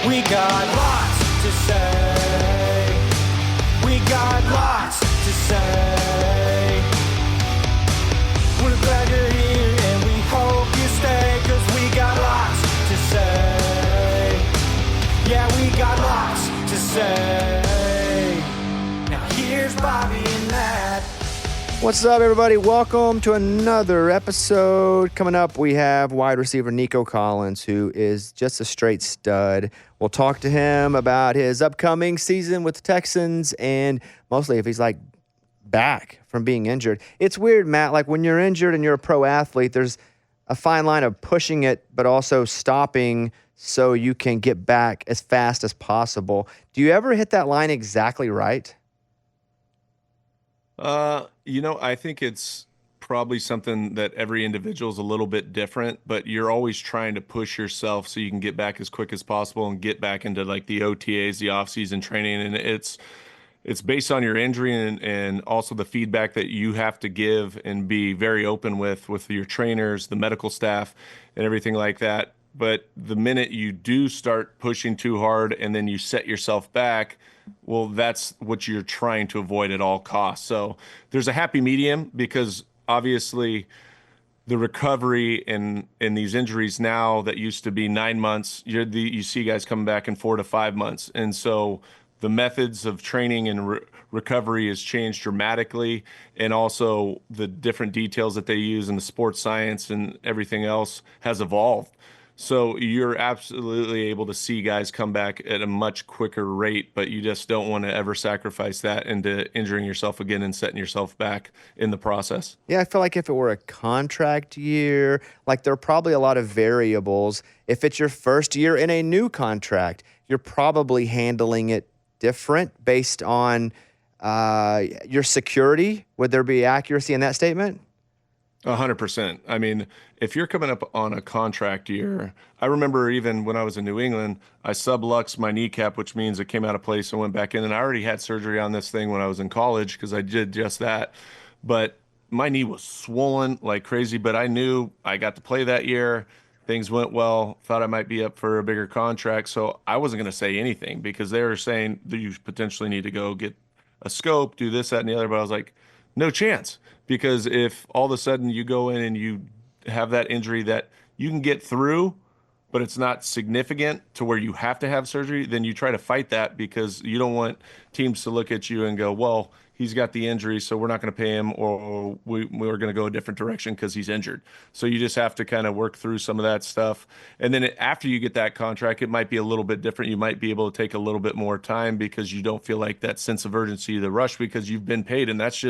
We got lots to say. We got lots to say. We're glad you're here and we hope you stay, 'cause we got lots to say. Yeah, we got lots to say. Now here's Bobby and Matt. What's up, everybody? Welcome to another episode. Coming up, we have wide receiver Nico Collins, who is just a straight stud. We'll talk to him about his upcoming season with the Texans and mostly if he's back from being injured. It's weird, Matt, when you're injured and you're a pro athlete, there's a fine line of pushing it but also stopping so you can get back as fast as possible. Do you ever hit that line exactly right? I think it's probably something that every individual is a little bit different, but you're always trying to push yourself so you can get back as quick as possible and get back into the OTAs, the offseason training. And it's based on your injury and also the feedback that you have to give and be very open with your trainers, the medical staff, and everything like that. But the minute you do start pushing too hard and then you set yourself back, well, that's what you're trying to avoid at all costs. So there's a happy medium because obviously the recovery in these injuries now that used to be 9 months, you see guys coming back in 4 to 5 months. And so the methods of training and recovery has changed dramatically. And also the different details that they use in the sports science and everything else has evolved. So you're absolutely able to see guys come back at a much quicker rate, but you just don't want to ever sacrifice that into injuring yourself again and setting yourself back in the process. Yeah, I feel like if it were a contract year, there are probably a lot of variables. If it's your first year in a new contract, you're probably handling it different based on your security. Would there be accuracy in that statement? 100%. I mean, if you're coming up on a contract year, I remember even when I was in New England, I subluxed my kneecap, which means it came out of place and went back in. And I already had surgery on this thing when I was in college because I did just that. But my knee was swollen like crazy, but I knew I got to play that year. Things went well, thought I might be up for a bigger contract. So I wasn't going to say anything because they were saying that you potentially need to go get a scope, do this, that, and the other. But I was like, no chance. Because if all of a sudden you go in and you have that injury that you can get through, but it's not significant to where you have to have surgery, then you try to fight that because you don't want teams to look at you and go, well, he's got the injury, so we're not going to pay him, or we're going to go a different direction because he's injured. So you just have to kind of work through some of that stuff. And then after you get that contract, it might be a little bit different. You might be able to take a little bit more time because you don't feel like that sense of urgency, the rush, because you've been paid, and that's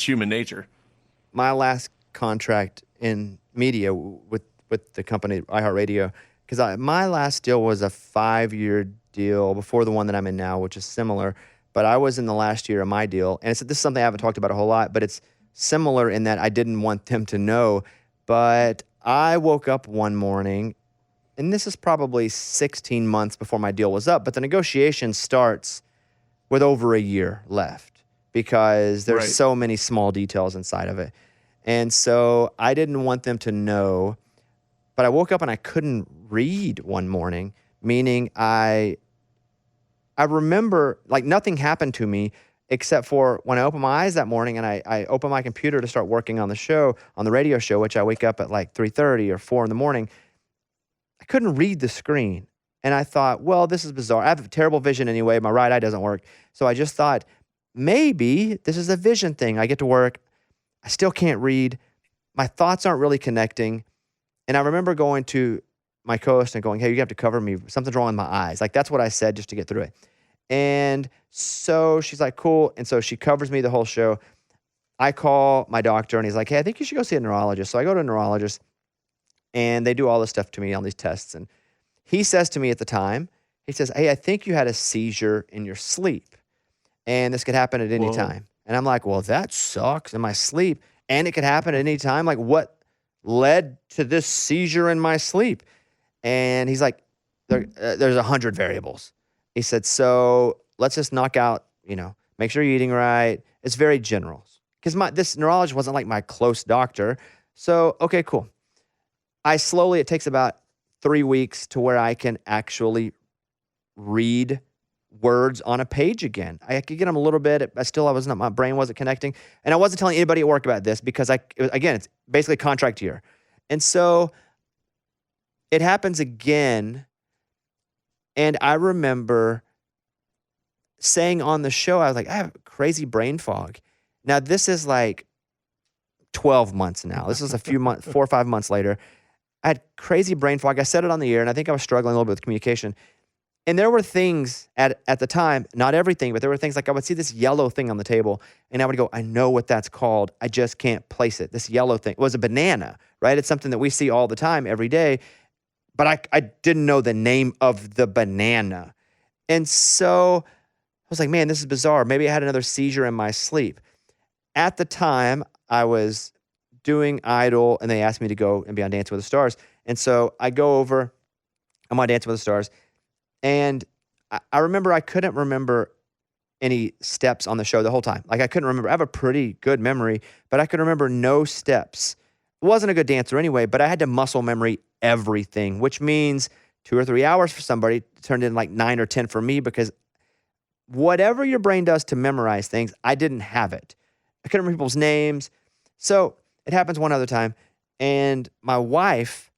human nature. My last contract in media with the company iHeartRadio, because my last deal was a 5-year deal before the one that I'm in now, which is similar. But I was in the last year of my deal, and this is something I haven't talked about a whole lot, but it's similar in that I didn't want them to know. But I woke up one morning, and this is probably 16 months before my deal was up, but the negotiation starts with over a year left because there's so many small details inside of it. And so I didn't want them to know, but I woke up and I couldn't read one morning, meaning I remember nothing happened to me except for when I opened my eyes that morning and I opened my computer to start working on the radio show, which I wake up at 3:30 or 4 in the morning. I couldn't read the screen. And I thought, well, this is bizarre. I have terrible vision anyway. My right eye doesn't work. So I just thought, maybe this is a vision thing. I get to work. I still can't read. My thoughts aren't really connecting. And I remember going to my co-host and going, hey, you have to cover me. Something's wrong with my eyes. That's what I said just to get through it. And so she's like, cool. And so she covers me the whole show. I call my doctor and he's like, hey, I think you should go see a neurologist. So I go to a neurologist and they do all this stuff to me, all these tests. And he says to me at the time, he says, hey, I think you had a seizure in your sleep and this could happen at any time. And I'm like, well, that sucks in my sleep. And it could happen at any time. What led to this seizure in my sleep? And he's like, there's 100 variables. He said, so let's just knock out, make sure you're eating right. It's very general. Because this neurologist wasn't my close doctor. So, okay, cool. It takes about 3 weeks to where I can actually read words on a page again. I could get them a little bit. My brain wasn't connecting. And I wasn't telling anybody at work about this because it's basically contract year. And so it happens again. And I remember saying on the show, I was like, I have crazy brain fog. Now, this is like 12 months now. This is a few months, 4 or 5 months later. I had crazy brain fog. I said it on the air, and I think I was struggling a little bit with communication. And there were things at the time, not everything, but there were things like I would see this yellow thing on the table, and I would go, I know what that's called. I just can't place it. This yellow thing was a banana, right? It's something that we see all the time, every day. But I didn't know the name of the banana. And so I was like, man, this is bizarre. Maybe I had another seizure in my sleep. At the time, I was doing Idol, and they asked me to go and be on Dancing with the Stars. And so I go over, I'm on Dancing with the Stars, and I remember I couldn't remember any steps on the show the whole time. Like I couldn't remember. I have a pretty good memory, but I could remember no steps. I wasn't a good dancer anyway, but I had to muscle memory everything, which means 2 or 3 hours for somebody turned in like 9 or 10 for me because whatever your brain does to memorize things, I didn't have it. I couldn't remember people's names. So it happens one other time. And my wife,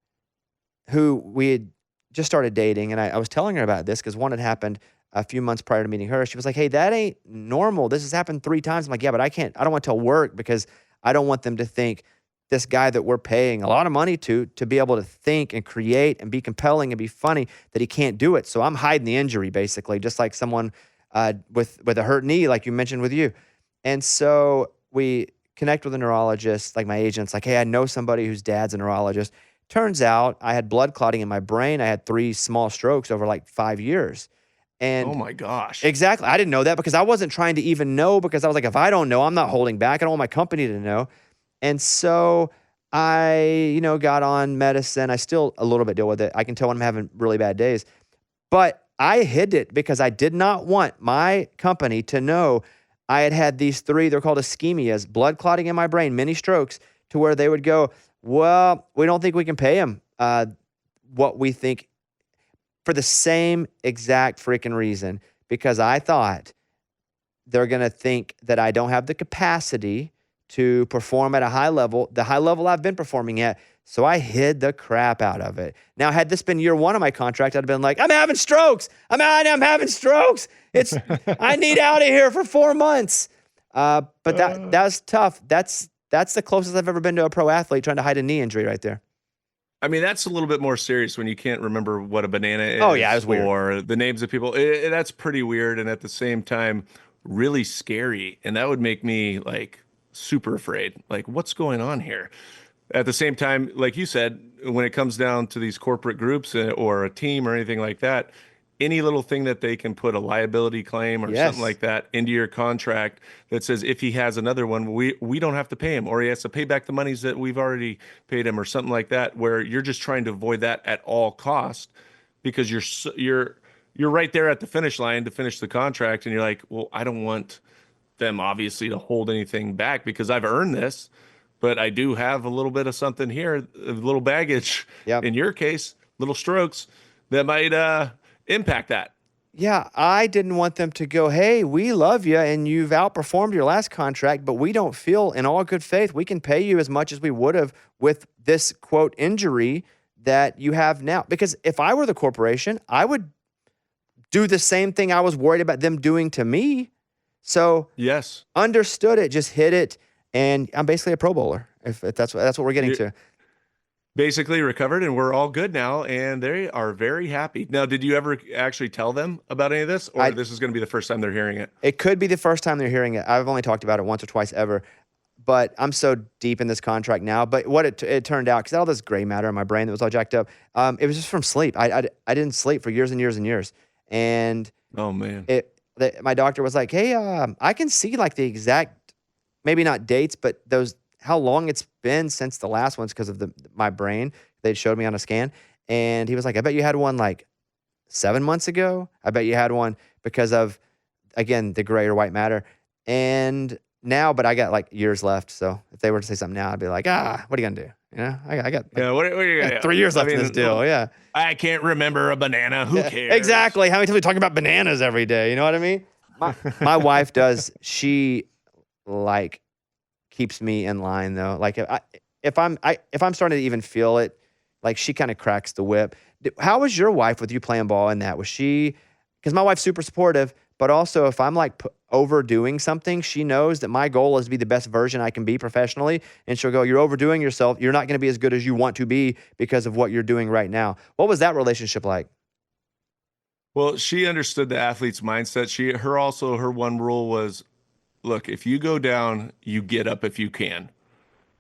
who we had just started dating, and I was telling her about this because one had happened a few months prior to meeting her. She was like, hey, that ain't normal. This has happened 3 times. I'm like, yeah, but I don't want to tell work because I don't want them to think this guy that we're paying a lot of money to be able to think and create and be compelling and be funny, that he can't do it. So I'm hiding the injury, basically, just like someone with a hurt knee, like you mentioned with you. And so we connect with a neurologist, like my agent's like, hey, I know somebody whose dad's a neurologist. Turns out I had blood clotting in my brain. I had 3 small strokes over like 5 years. And oh my gosh. Exactly. I didn't know that because I wasn't trying to even know, because I was like, if I don't know, I'm not holding back. I don't want my company to know. And so I, got on medicine. I still a little bit deal with it. I can tell when I'm having really bad days. But I hid it because I did not want my company to know I had these 3, they're called ischemias, blood clotting in my brain, mini strokes, to where they would go, well, we don't think we can pay him what we think, for the same exact freaking reason, because I thought they're going to think that I don't have the capacity to perform at a high level, the high level I've been performing at. So I hid the crap out of it. Now, had this been year 1 of my contract, I'd have been like, I'm having strokes. I'm having strokes. I need out of here for 4 months. But that's tough. That's the closest I've ever been to a pro athlete trying to hide a knee injury right there. I mean, that's a little bit more serious when you can't remember what a banana is. Oh, yeah, it was weird. Or the names of people. That's pretty weird, and at the same time, really scary. And that would make me like super afraid. Like, what's going on here? At the same time, like you said, when it comes down to these corporate groups or a team or anything like that, any little thing that they can put a liability claim or something like that into your contract that says if he has another one, we don't have to pay him, or he has to pay back the monies that we've already paid him, or something like that, where you're just trying to avoid that at all cost because you're right there at the finish line to finish the contract, and you're like, well, I don't want them obviously to hold anything back because I've earned this, but I do have a little bit of something here, a little baggage. Yep. In your case, little strokes that might impact that. Yeah, I didn't want them to go, hey, we love you and you've outperformed your last contract, but we don't feel in all good faith we can pay you as much as we would have with this, quote, injury that you have now. Because if I were the corporation, I would do the same thing I was worried about them doing to me. So yes, understood it, just hit it, and I'm basically a Pro Bowler, if that's what we're getting to. Basically recovered, and we're all good now, and they are very happy. Now, did you ever actually tell them about any of this, or this is going to be the first time they're hearing it? It could be the first time they're hearing it. I've only talked about it once or twice ever, but I'm so deep in this contract now. But what it turned out, because all this gray matter in my brain that was all jacked up, it was just from sleep. I didn't sleep for years and years and years, and oh man, my doctor was like, hey, I can see like the exact, maybe not dates, but how long it's been since the last ones because of my brain. They showed me on a scan. And he was like, I bet you had one like 7 months ago. I bet you had one because of, again, the gray or white matter. And now, but I got like years left. So if they were to say something now, I'd be like, what are you going to do? Yeah, I got like, Yeah, what are you gonna 3 years I left in mean, this deal. Yeah. I can't remember a banana. Who cares? Exactly. How many times are we talking about bananas every day? You know what I mean? My wife does. She like keeps me in line though. Like if I'm starting to even feel it, like she kind of cracks the whip. How was your wife with you playing ball in that? Was she? Because my wife's super supportive, but also if I'm like overdoing something, she knows that my goal is to be the best version I can be professionally, and she'll go, "You're overdoing yourself. You're not going to be as good as you want to be because of what you're doing right now." What was that relationship like? Well, she understood the athlete's mindset. Her one rule was, look, if you go down, you get up if you can,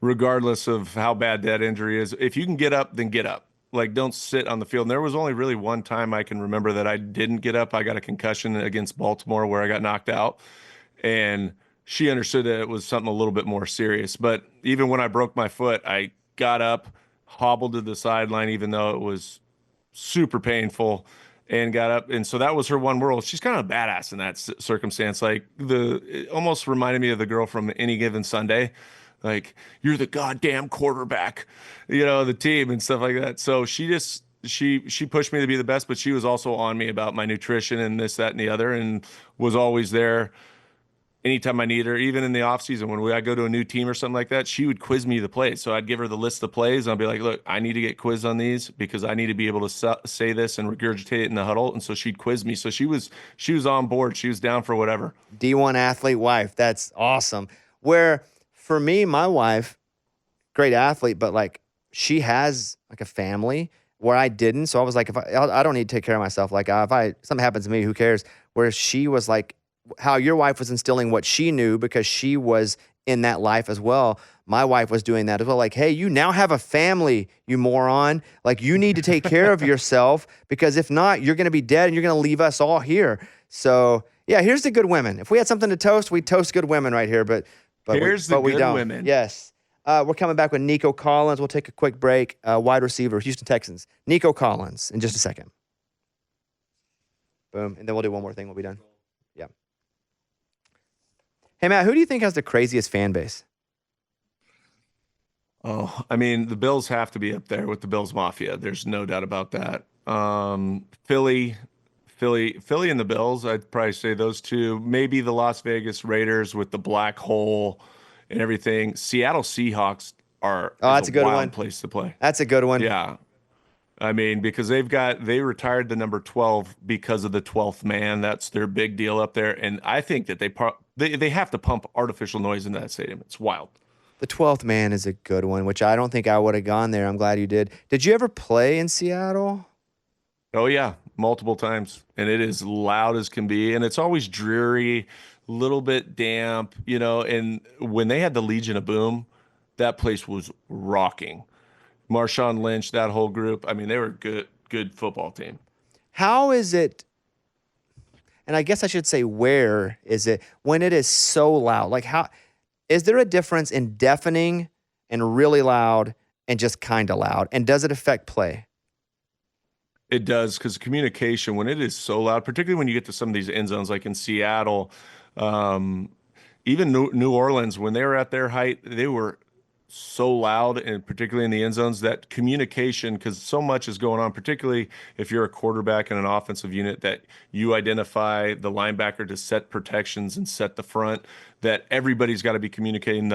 regardless of how bad that injury is. If you can get up, then get up. Like, don't sit on the field. And there was only really one time I can remember that I didn't get up. I got a concussion against Baltimore where I got knocked out. And she understood that it was something a little bit more serious. But even when I broke my foot, I got up, hobbled to the sideline, even though it was super painful, and got up. And so that was her one rule. She's kind of a badass in that circumstance. Like, it almost reminded me of the girl from Any Given Sunday. Like, you're the goddamn quarterback, the team and stuff like that. So she pushed me to be the best, but she was also on me about my nutrition and this, that, and the other, and was always there anytime I need her. Even in the off season, when I go to a new team or something like that, she would quiz me the plays. So I'd give her the list of plays, and I'd be like, look, I need to get quizzed on these because I need to be able to say this and regurgitate it in the huddle. And so she'd quiz me. So she was on board. She was down for whatever. D1 athlete wife. That's awesome. Where for me, my wife, great athlete, but like she has like a family where I didn't. So I was like, I don't need to take care of myself. Like if something happens to me, who cares? Whereas she was like, how your wife was instilling what she knew because she was in that life as well. My wife was doing that as well. Like, hey, you now have a family, you moron. Like, you need to take care of yourself because if not, you're going to be dead and you're going to leave us all here. So, yeah, here's the good women. If we had something to toast, we'd toast good women right here. But here's we good don't. women. Yes. We're coming back with Nico Collins. We'll take a quick break. Wide receiver, Houston Texans. Nico Collins in just a second. Boom. And then we'll do one more thing. We'll be done. Yeah. Hey, Matt, who do you think has the craziest fan base? Oh, I mean, the Bills have to be up there with the Bills Mafia. There's no doubt about that. Philly and the Bills, I'd probably say those two. Maybe the Las Vegas Raiders with the black hole and everything. Seattle Seahawks that's a good wild one. place to play. That's a good one. Yeah. I mean, because they retired the number 12 because of the 12th man. That's their big deal up there. And I think that they have to pump artificial noise in that stadium. It's wild. The 12th man is a good one, which I don't think I would have gone there. I'm glad you did. Did you ever play in Seattle? Oh, yeah, multiple times. And it is loud as can be. And it's always dreary, a little bit damp, And when they had the Legion of Boom, that place was rocking. Marshawn Lynch, that whole group. I mean, they were a good football team. How is it, and I guess I should say where is it, when it is so loud? Like is there a difference in deafening and really loud and just kind of loud? And does it affect play? It does, because communication, when it is so loud, particularly when you get to some of these end zones, like in Seattle, even New Orleans, when they were at their height, they were so loud, and particularly in the end zones, that communication, because so much is going on, particularly if you're a quarterback in an offensive unit, that you identify the linebacker to set protections and set the front, that everybody's got to be communicating.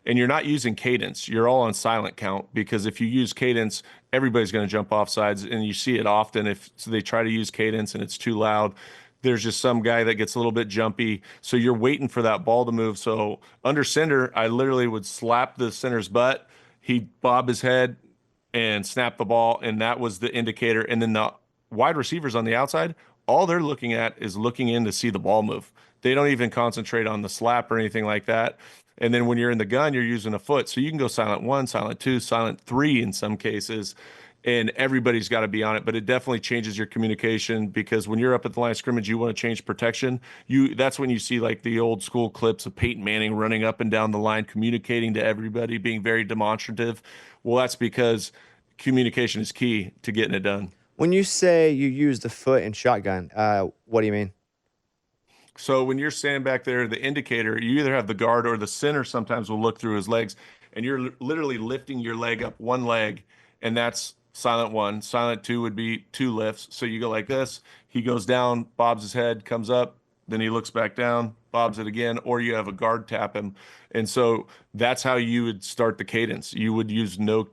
And you're not using cadence. You're all on silent count, because if you use cadence, everybody's going to jump off sides. And you see it often if they try to use cadence and it's too loud. There's just some guy that gets a little bit jumpy. So you're waiting for that ball to move. So under center, I literally would slap the center's butt. He'd bob his head and snap the ball. And that was the indicator. And then the wide receivers on the outside, all they're looking at is looking in to see the ball move. They don't even concentrate on the slap or anything like that. And then when you're in the gun, you're using a foot. So you can go silent 1, silent 2, silent 3 in some cases. And everybody's got to be on it, but it definitely changes your communication, because when you're up at the line of scrimmage, you want to change protection. That's when you see like the old school clips of Peyton Manning running up and down the line, communicating to everybody, being very demonstrative. Well, that's because communication is key to getting it done. When you say you use the foot in shotgun, what do you mean? So when you're standing back there, the indicator, you either have the guard or the center sometimes will look through his legs. and you're literally lifting your leg up one leg, and that's silent one. Silent two would be two lifts. So you go like this. He goes down, bobs his head, comes up, then he looks back down, bobs it again, or you have a guard tap him. And so that's how you would start the cadence. You would use no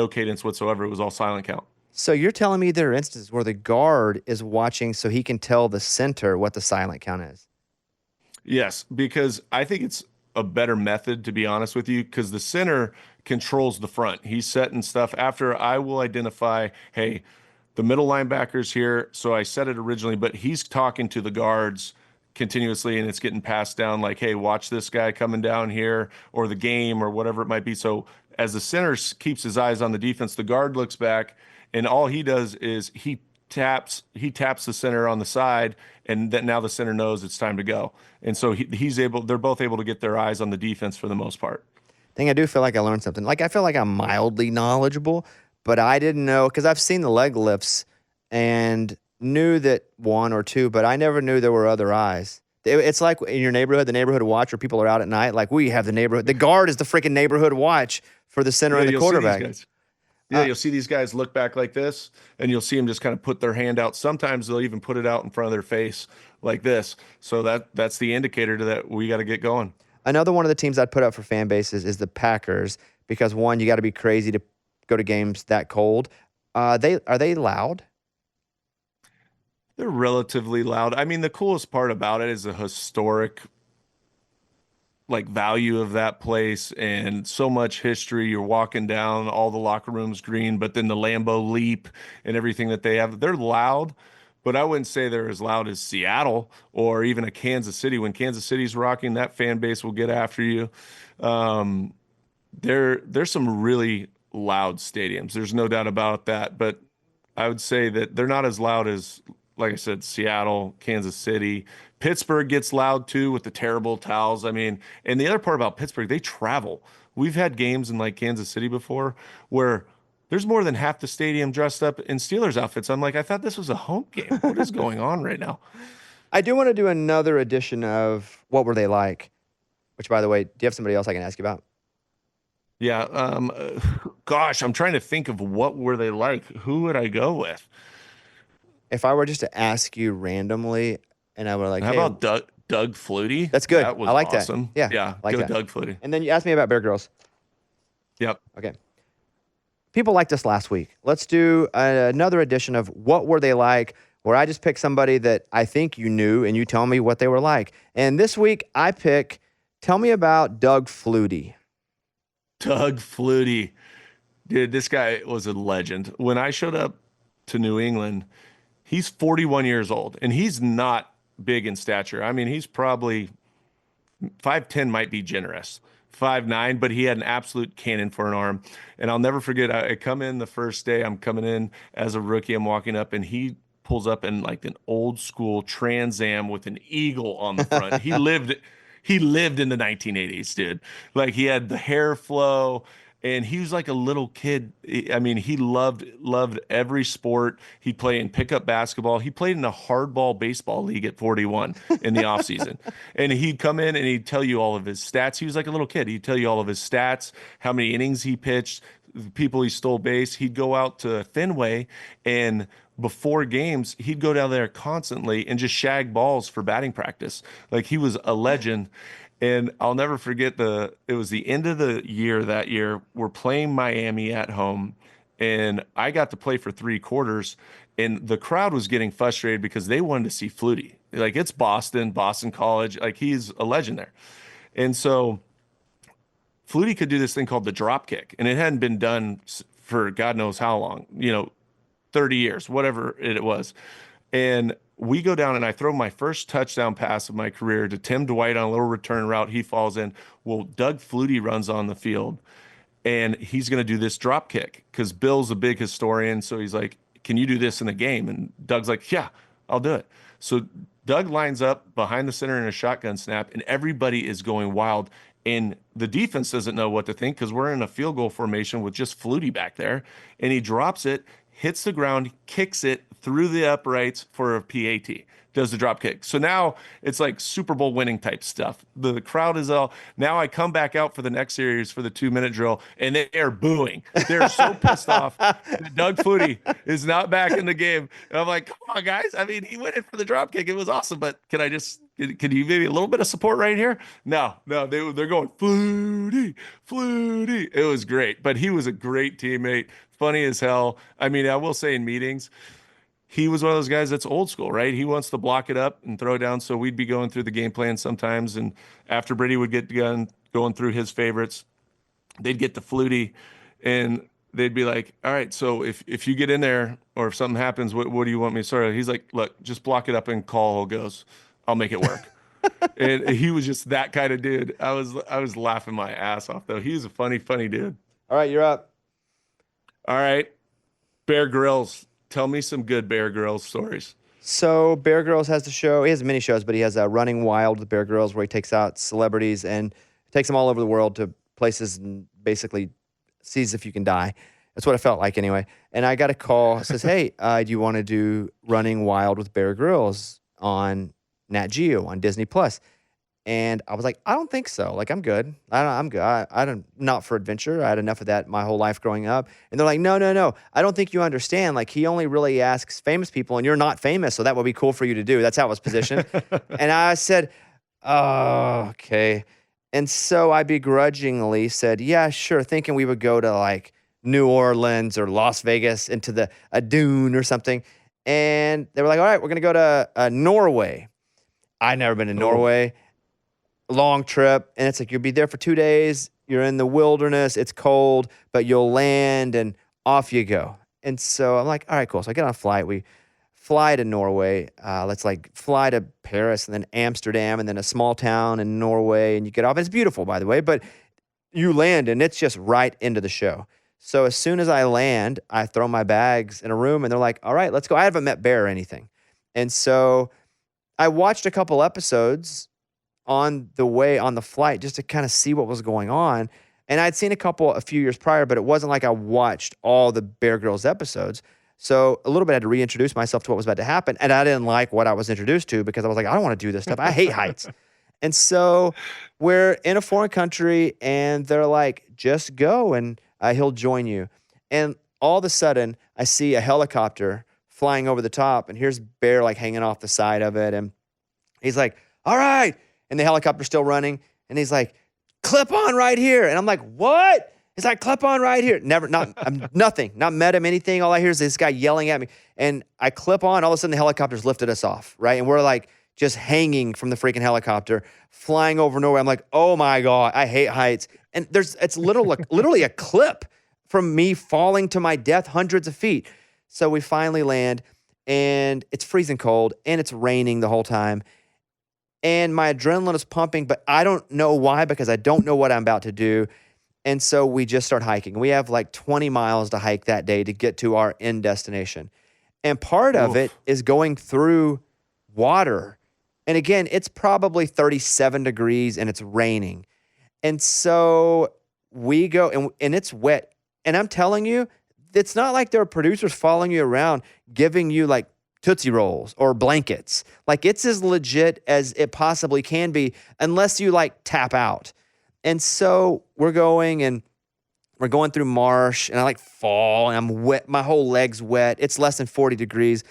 cadence whatsoever. It was all silent count. So you're telling me there are instances where the guard is watching so he can tell the center what the silent count is? Yes, because I think it's a better method, to be honest with you, because the center controls the front. He's setting stuff after I will identify, hey, the middle linebacker's here. So I said it originally, but he's talking to the guards continuously, and it's getting passed down like, hey, watch this guy coming down here, or the game, or whatever it might be. So as the center keeps his eyes on the defense, the guard looks back, and all he does is he taps the center on the side, and that now the center knows it's time to go. And so they're both able to get their eyes on the defense for the most part. I think I do feel like I learned something. Like, I feel like I'm mildly knowledgeable, but I didn't know, because I've seen the leg lifts and knew that one or two, but I never knew there were other eyes. It's like in your neighborhood, the neighborhood watch, where people are out at night. Like, we have the neighborhood. The guard is the freaking neighborhood watch for the center and the quarterback. You'll see these guys look back like this, and you'll see them just kind of put their hand out. Sometimes they'll even put it out in front of their face like this. So that's the indicator to that we got to get going. Another one of the teams I'd put up for fan bases is the Packers, because one, you got to be crazy to go to games that cold. Are they loud? They're relatively loud. I mean, the coolest part about it is the historic value of that place, and so much history. You're walking down, all the locker rooms green, but then the Lambeau Leap and everything that they have. They're loud, but I wouldn't say they're as loud as Seattle or even a Kansas City. When Kansas City's rocking, that fan base will get after you. There's some really loud stadiums. There's no doubt about that, but I would say that they're not as loud as, like I said, Seattle, Kansas City. Pittsburgh gets loud too with the terrible towels. I mean, and the other part about Pittsburgh, they travel. We've had games in like Kansas City before where there's more than half the stadium dressed up in Steelers outfits. I'm like, I thought this was a home game. What is going on right now? I do want to do another edition of What Were They Like? Which, by the way, do you have somebody else I can ask you about? Yeah. Gosh, I'm trying to think of what were they like. Who would I go with? If I were just to ask you randomly, and I were like, how hey, about Doug Flutie? That's good. That was I like awesome. that. Yeah. I like Go that. Doug Flutie. And then you asked me about Bear Grylls. Yep. Okay. People liked us last week. Let's do another edition of What Were They Like, where I just pick somebody that I think you knew and you tell me what they were like. And this week I pick, tell me about Doug Flutie. Doug Flutie. Dude, this guy was a legend. When I showed up to New England, he's 41 years old, and he's not big in stature. I mean, he's probably 5'10", might be generous. 5'9", but he had an absolute cannon for an arm. And I'll never forget, I come in the first day, I'm coming in as a rookie, I'm walking up, and he pulls up in like an old school Trans Am with an eagle on the front. He lived in the 1980s, dude. Like, he had the hair flow, and he was like a little kid. I mean, he loved every sport. He'd play in pickup basketball. He played in a hardball baseball league at 41 in the offseason. And he'd come in and he'd tell you all of his stats. He was like a little kid. He'd tell you all of his stats, how many innings he pitched, the people he stole base. He'd go out to Fenway, and before games, he'd go down there constantly and just shag balls for batting practice. Like, he was a legend. And I'll never forget it was the end of the year that year. We're playing Miami at home, and I got to play for 3 quarters, and the crowd was getting frustrated because they wanted to see Flutie. Like, it's Boston College. Like, he's a legend there. And so Flutie could do this thing called the drop kick, and it hadn't been done for God knows how long, 30 years, whatever it was. And we go down, and I throw my first touchdown pass of my career to Tim Dwight on a little return route. He falls in. Well, Doug Flutie runs on the field, and he's going to do this drop kick because Bill's a big historian. So he's like, can you do this in the game? And Doug's like, yeah, I'll do it. So Doug lines up behind the center in a shotgun snap, and everybody is going wild. And the defense doesn't know what to think because we're in a field goal formation with just Flutie back there. And he drops it, hits the ground, kicks it through the uprights for a PAT, does the drop kick. So now it's like Super Bowl winning type stuff. The crowd is all, now I come back out for the next series for the 2-minute drill, and they are booing. They're so pissed off that Doug Flutie is not back in the game. And I'm like, come on, guys. I mean, he went in for the drop kick. It was awesome, but can you maybe a little bit of support right here? No, they're going Flutie, Flutie. It was great, but he was a great teammate, funny as hell. I mean, I will say in meetings, he was one of those guys that's old school, right? He wants to block it up and throw it down. So we'd be going through the game plan sometimes. And after Brady would get done going through his favorites, they'd get to Flutie and they'd be like, all right, so if you get in there or if something happens, what do you want me to start? He's like, look, just block it up and call goes. I'll make it work. And he was just that kind of dude. I was laughing my ass off, though. He was a funny dude. All right, you're up. All right. Bear Grylls. Tell me some good Bear Grylls stories. So Bear Grylls has the show. He has many shows, but he has Running Wild with Bear Grylls, where he takes out celebrities and takes them all over the world to places and basically sees if you can die. That's what it felt like anyway. And I got a call. It says, hey, do you want to do Running Wild with Bear Grylls on Nat Geo on Disney Plus? And I was like, I don't think so. Like, I'm good. I'm good. I don't, not for adventure. I had enough of that my whole life growing up. And they're like, no. I don't think you understand. Like, he only really asks famous people, and you're not famous, so that would be cool for you to do. That's how it was positioned. And I said, oh, okay. And so I begrudgingly said, yeah, sure, thinking we would go to like New Orleans or Las Vegas into a dune or something. And they were like, all right, we're going to go to Norway. I'd never been to Norway. Long trip. And it's like, you'll be there for 2 days. You're in the wilderness. It's cold, but you'll land and off you go. And so I'm like, all right, cool. So I get on a flight. We fly to Norway. Let's like fly to Paris and then Amsterdam and then a small town in Norway. And you get off. It's beautiful, by the way, but you land and it's just right into the show. So as soon as I land, I throw my bags in a room and they're like, all right, let's go. I haven't met Bear or anything. And so I watched a couple episodes on the flight just to kind of see what was going on. And I'd seen a few years prior, but it wasn't like I watched all the Bear Grylls episodes. So a little bit I had to reintroduce myself to what was about to happen. And I didn't like what I was introduced to because I was like, I don't want to do this stuff. I hate heights. And so we're in a foreign country and they're like, just go and he'll join you. And all of a sudden I see a helicopter flying over the top and here's Bear like hanging off the side of it. And he's like, all right. And the helicopter's still running. And he's like, clip on right here. And I'm like, what? He's like, clip on right here. Nothing, not met him, anything. All I hear is this guy yelling at me. And I clip on, all of a sudden the helicopter's lifted us off, right? And we're like just hanging from the freaking helicopter, flying over Norway. I'm like, oh my God, I hate heights. And it's literally a clip from me falling to my death hundreds of feet. So we finally land and it's freezing cold and it's raining the whole time. And my adrenaline is pumping, but I don't know why because I don't know what I'm about to do. And so we just start hiking. We have like 20 miles to hike that day to get to our end destination. And part of it is going through water. And again, it's probably 37 degrees and it's raining. And so we go and it's wet. And I'm telling you, it's not like there are producers following you around giving you like Tootsie Rolls or blankets. Like it's as legit as it possibly can be unless you like tap out. And so we're going through marsh and I like fall and I'm wet. My whole leg's wet. It's less than 40 degrees.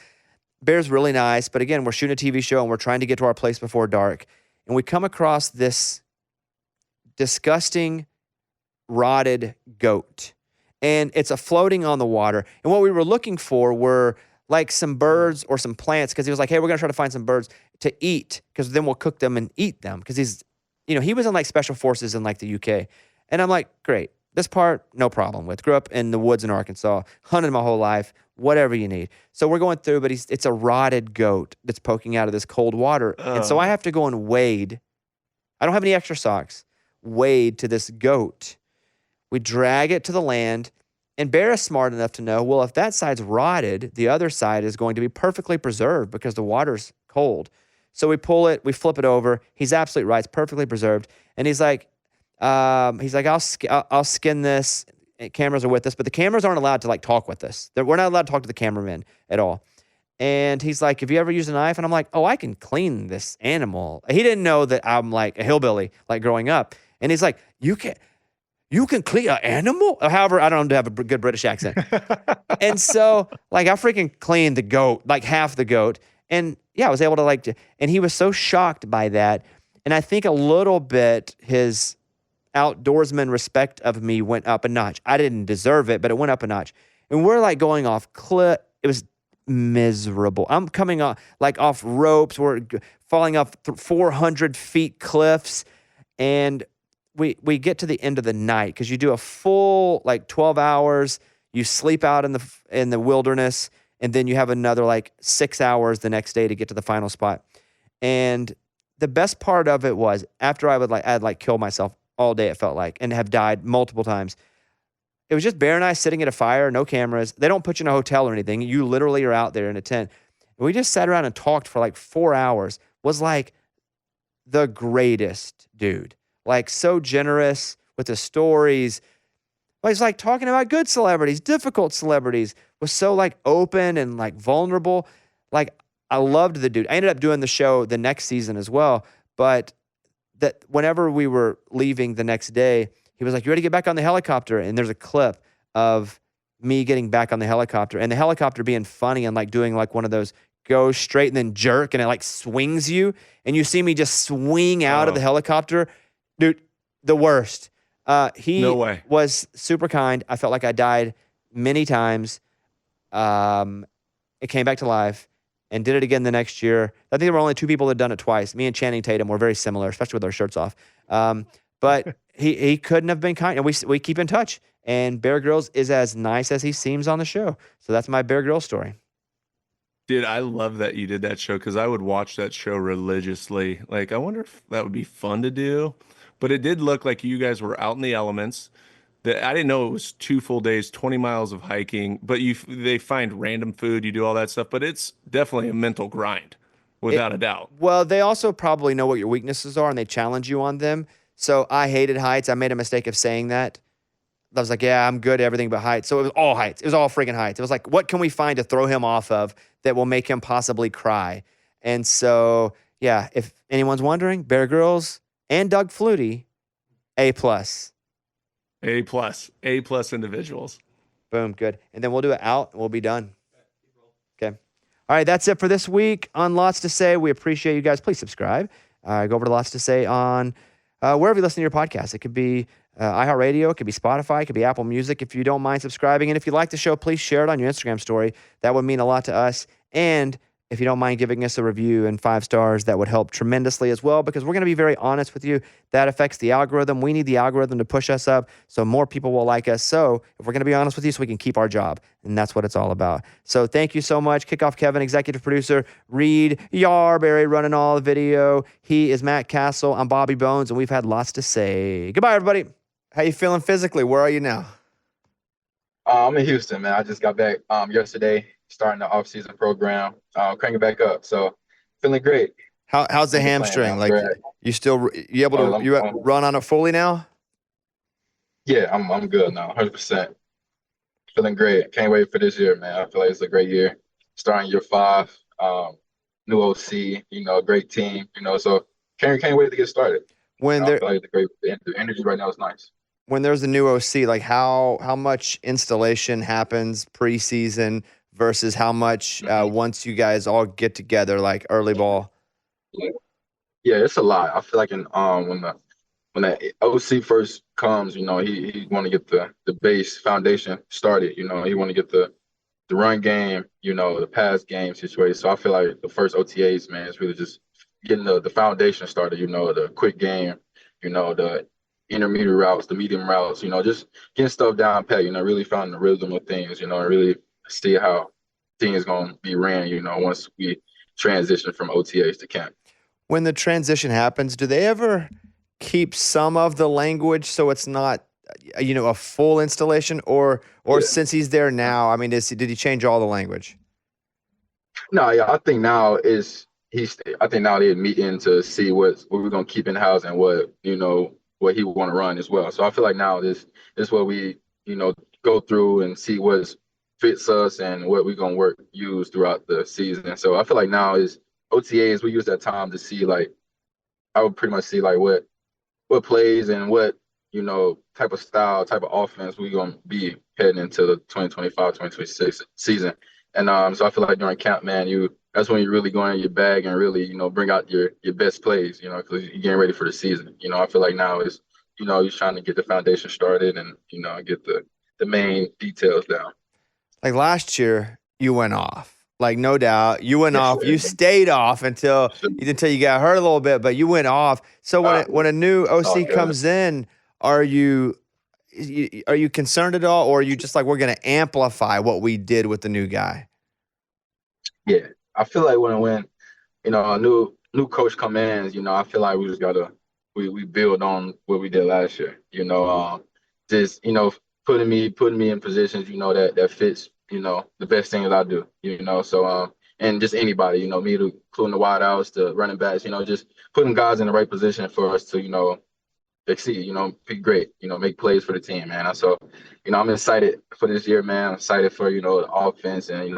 Bear's really nice. But again, we're shooting a TV show and we're trying to get to our place before dark. And we come across this disgusting rotted goat. And it's floating on the water. And what we were looking for were like some birds or some plants because he was like, hey, we're going to try to find some birds to eat because then we'll cook them and eat them because he was in like special forces in like the UK. And I'm like, great. This part, no problem with. Grew up in the woods in Arkansas, hunted my whole life, whatever you need. So we're going through, but it's a rotted goat that's poking out of this cold water. And so I have to go and wade. I don't have any extra socks. Wade to this goat. We drag it to the land. And Bear is smart enough to know, well, if that side's rotted, the other side is going to be perfectly preserved because the water's cold. So we pull it, we flip it over. He's absolutely right. It's perfectly preserved. And he's like, I'll skin this. Cameras are with us, but the cameras aren't allowed to like talk with us. We're not allowed to talk to the cameramen at all. And he's like, have you ever used a knife? And I'm like, oh, I can clean this animal. He didn't know that I'm like a hillbilly, like growing up. And he's like, you can clean an animal? However, I don't have a good British accent. And so like I freaking cleaned the goat, like half the goat. And yeah, I was able to and he was so shocked by that. And I think a little bit his outdoorsman respect of me went up a notch. I didn't deserve it, but it went up a notch. And we're like going off cliff. It was miserable. I'm coming off off ropes. We're falling off 400 feet cliffs. And we get to the end of the night because you do a full 12 hours. You sleep out in the wilderness, and then you have another 6 hours the next day to get to the final spot. And the best part of it was after I'd kill myself all day, it felt like, and have died multiple times. It was just Bear and I sitting at a fire, no cameras. They don't put you in a hotel or anything. You literally are out there in a tent. And we just sat around and talked for 4 hours. Was the greatest dude. So generous with the stories. But he's talking about good celebrities, difficult celebrities. Was so open and vulnerable. I loved the dude. I ended up doing the show the next season as well. But that whenever we were leaving the next day, he was like, you ready to get back on the helicopter? And there's a clip of me getting back on the helicopter and the helicopter being funny and doing one of those go straight and then jerk and it swings you. And you see me just swing out of the helicopter. Dude, the worst. He No way. was super kind. I felt like I died many times. It came back to life and did it again the next year. I think there were only 2 people that had done it twice. Me and Channing Tatum were very similar, especially with our shirts off. But he couldn't have been kind. And we keep in touch. And Bear Grylls is as nice as he seems on the show. So that's my Bear Grylls story. Dude, I love that you did that show because I would watch that show religiously. I wonder if that would be fun to do. But it did look like you guys were out in the elements. That I didn't know it was 2 full days, 20 miles of hiking. But they find random food, you do all that stuff. But it's definitely a mental grind, without a doubt. Well, they also probably know what your weaknesses are and they challenge you on them. So I hated heights. I made a mistake of saying that. I was like, yeah, I'm good at everything but heights. So it was all heights. It was all freaking heights. It was what can we find to throw him off of that will make him possibly cry? And so, yeah, if anyone's wondering, Bear Grylls and Doug Flutie, A+. A+ individuals. Boom, good. And then we'll do it out and we'll be done. Okay. All right, that's it for this week on Lots to Say. We appreciate you guys. Please subscribe. Go over to Lots to Say on wherever you listen to your podcast. It could be iHeartRadio, it could be Spotify, it could be Apple Music. If you don't mind subscribing, and if you like the show, please share it on your Instagram story. That would mean a lot to us. And if you don't mind giving us a review and 5 stars, that would help tremendously as well, because we're going to be very honest with you. That affects the algorithm. We need the algorithm to push us up so more people will like us. So if we're going to be honest with you, so we can keep our job. And that's what it's all about. So thank you so much. Kickoff Kevin, executive producer, Reed Yarberry running all the video. He is Matt Cassel. I'm Bobby Bones, and we've had lots to say. Goodbye, everybody. How you feeling physically? Where are you now? I'm in Houston, man. I just got back yesterday, starting the offseason program, cranking back up. So feeling great. How's the hamstring? You able to run on it fully now? Yeah, I'm good now, 100%. Feeling great. Can't wait for this year, man. I feel like it's a great year. Starting year 5, new OC, great team, so can't wait to get started. When I feel like the energy right now is nice. When there's a new OC, how much installation happens preseason versus how much once you guys all get together, early ball? Yeah, it's a lot. I feel like when that OC first comes, he want to get the base foundation started. He want to get the run game, the pass game situation. So I feel like the first OTAs, man, is really just getting the foundation started. The quick game, the intermediate routes, the medium routes, just getting stuff down pat, really finding the rhythm of things, and really see how things going to be ran, once we transition from OTAs to camp. When the transition happens, do they ever keep some of the language so it's not, a full installation or since he's there now, did he change all the language? No, yeah, I think now they're meeting to see what we're going to keep in house and what he want to run as well. So I feel like now this is what we, go through and see what's fits us and what we're gonna use throughout the season. So I feel like now is OTAs. We use that time to see like I would pretty much see like what plays and what type of style, type of offense we're gonna be heading into the 2025-2026 season. And so I feel like during camp, man, that's when you really go in your bag and really bring out your best plays, because you're getting ready for the season. I feel like now is you're trying to get the foundation started and get the main details down. Like last year, you went off. Like, no doubt, you went Yes, off. sir. You stayed off until you got hurt a little bit, but you went off. So when a new OC comes in, are you concerned at all, or are you just like, we're going to amplify what we did with the new guy? Yeah, I feel like when a new coach come in, I feel like we just gotta we build on what we did last year. Just putting me in positions that fits the best things I do. So and just anybody me to including the wideouts, the running backs, just putting guys in the right position for us to exceed, be great, make plays for the team, man. So I'm excited for this year, man. I'm excited for the offense and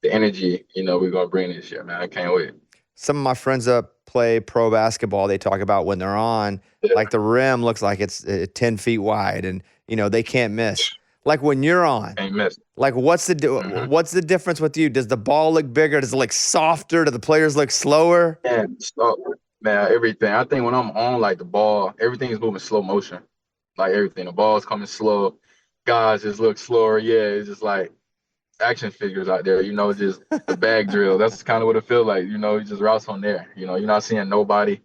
the energy we're gonna bring this year, man. I can't wait. Some of my friends that play pro basketball, they talk about when they're on, like the rim looks like it's 10 feet wide and, they can't miss. Like when you're on, Ain't miss. like what's the difference with you? Does the ball look bigger? Does it look softer? Do the players look slower? Man, everything. I think when I'm on, like the ball, everything is moving slow motion. Like everything. The ball's coming slow. Guys just look slower. Yeah, it's just like action figures out there, just the bag drill. That's kind of what it feels like, you just routes on there. You're not seeing nobody.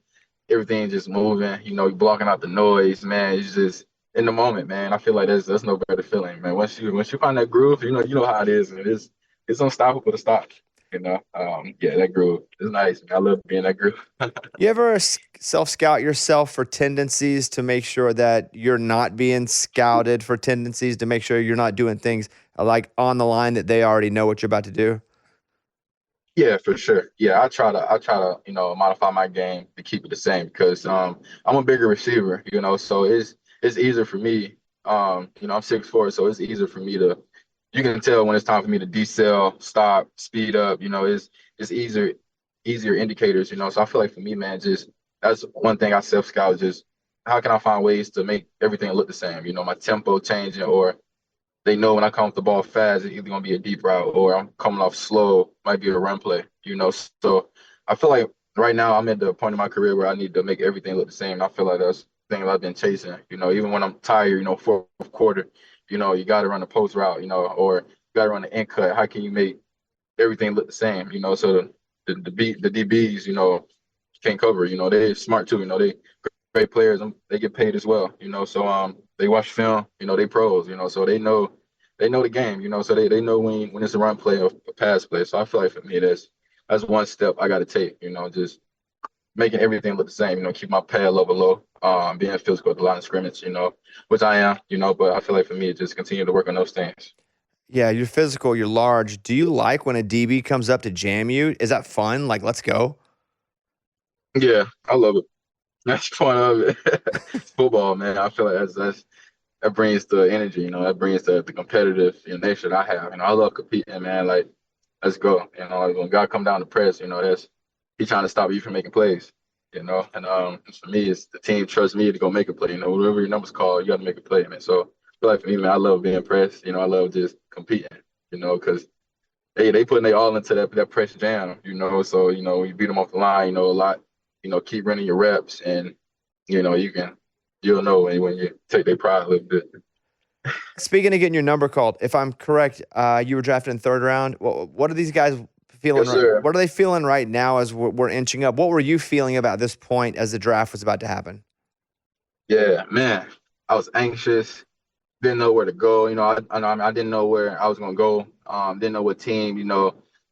Everything's just moving, you're blocking out the noise, man. It's just in the moment, man. I feel like there's no better feeling, man. Once you find that groove, you know how it is, and it's unstoppable to stop. Yeah, that groove is nice, man. I love being that groove. You ever self-scout yourself for tendencies to make sure that you're not being scouted for tendencies, to make sure you're not doing things like on the line that they already know what you're about to do? Yeah, for sure. Yeah, I try to modify my game to keep it the same because I'm a bigger receiver, so it's easier for me. I'm 6'4", so it's easier for me to. You can tell when it's time for me to decel, stop, speed up. It's easier indicators. So I feel like for me, man, just that's one thing I self scout. Just how can I find ways to make everything look the same? My tempo changing, or they know when I come off the ball fast, it's either gonna be a deep route or I'm coming off slow, might be a run play. So I feel like right now I'm at the point in my career where I need to make everything look the same. And I feel like that's things I've been chasing. Even when I'm tired, fourth quarter, you got to run a post route, or you got to run the in cut. How can you make everything look the same? So the DBs, can't cover. They're smart too. They great players. They get paid as well. So they watch film. They pros. So they know the game. So they know when it's a run play or a pass play. So I feel like for me that's one step I got to take. Just making everything look the same. Keep my pad level low. Being physical at the line of scrimmage. Which I am. But I feel like for me, just continue to work on those things. Yeah, you're physical, you're large. Do you like when a DB comes up to jam you? Is that fun? Like, let's go? Yeah, I love it. That's fun of it. It's football, man. I feel like that brings the energy, that brings the competitive nature that I have. I love competing, man. Like, let's go. Like when God come down to press, he's trying to stop you from making plays. And for me, it's the team trusts me to go make a play. Whatever your number's called, you got to make a play, man. So I feel like for me, man, I love being pressed. I love just competing. Because they putting they all into that press jam. So you beat them off the line. A lot. Keep running your reps, and you'll know when you take their pride a little bit. Speaking of getting your number called, if I'm correct, you were drafted in third round. What are these guys feeling? Yes, sir. What are they feeling right now as we're inching up? What were you feeling about this point as the draft was about to happen? Yeah, man, I was anxious. Didn't know where to go. I didn't know where I was gonna go. Didn't know what team,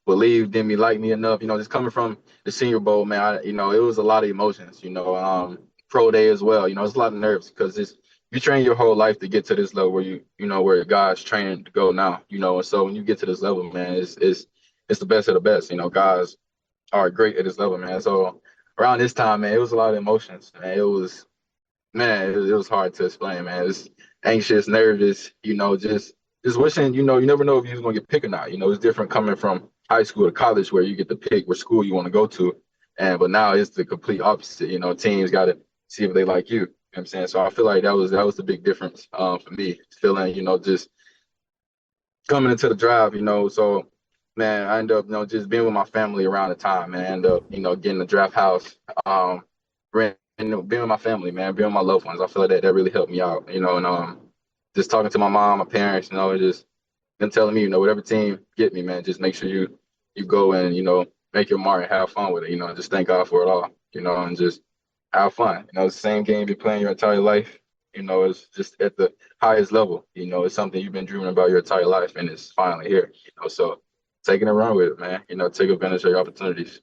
believed in me, like me enough. Just coming from the Senior Bowl, man. It was a lot of emotions. Pro day as well. It's a lot of nerves because you train your whole life to get to this level where where God's training to go now. And so when you get to this level, man, it's the best of the best. Guys are great at this level, man. So around this time, man, it was a lot of emotions, man. It was hard to explain, man. It's anxious, nervous, just just wishing, you never know if you're going to get picked or not. It's different coming from high school to college where you get to pick what school you want to go to. But now it's the complete opposite. Teams got to see if they like you. You know what I'm saying? So I feel like that was the big difference for me, feeling, just coming into the draft, so man, I ended up, just being with my family around the time, man. I ended up, getting the draft house, being with my family, man, being with my loved ones. I feel like that really helped me out, and just talking to my mom, my parents, and just them telling me, whatever team get me, man, just make sure you go and, make your mark and have fun with it, just thank God for it all, and just have fun. The same game you're playing your entire life, it's just at the highest level. It's something you've been dreaming about your entire life, and it's finally here. So taking a run with it, man. Take advantage of your opportunities.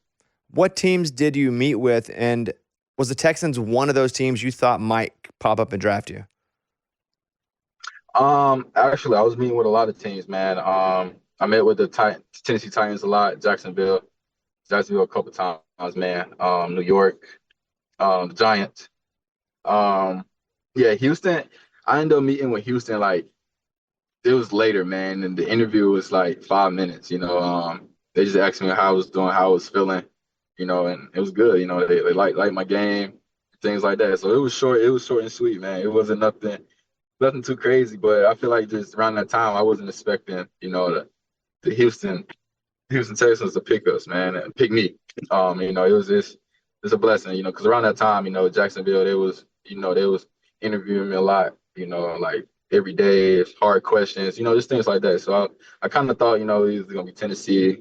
What teams did you meet with, and was the Texans one of those teams you thought might pop up and draft you? Actually, I was meeting with a lot of teams, man. I met with the Tennessee Titans a lot, Jacksonville a couple times, man. New York, the Giants. Yeah, Houston. I ended up meeting with Houston like it was later, man, and the interview was like 5 minutes. They just asked me how I was doing, how I was feeling, and it was good. They liked my game, things like that. So it was short. It was short and sweet, man. It wasn't nothing too crazy, but I feel like just around that time, I wasn't expecting, the Houston Texans to pick us, man, and pick me. It was just it's a blessing, because around that time, Jacksonville, they was interviewing me a lot, like every day, it's hard questions, just things like that. So I kind of thought, it was gonna be Tennessee,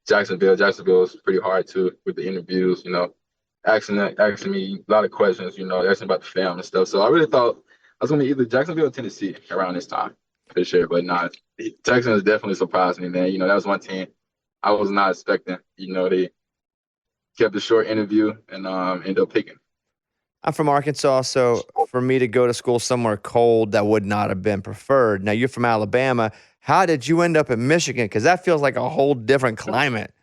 Jacksonville. Jacksonville was pretty hard too with the interviews, asking me a lot of questions, asking about the film and stuff. So I really thought I was gonna be either Jacksonville or Tennessee around this time for sure, but not. Texans definitely surprised me, man. That was one team I was not expecting. They kept a short interview and ended up picking. I'm from Arkansas, so for me to go to school somewhere cold, that would not have been preferred. Now, you're from Alabama. How did you end up in Michigan? Because that feels like a whole different climate.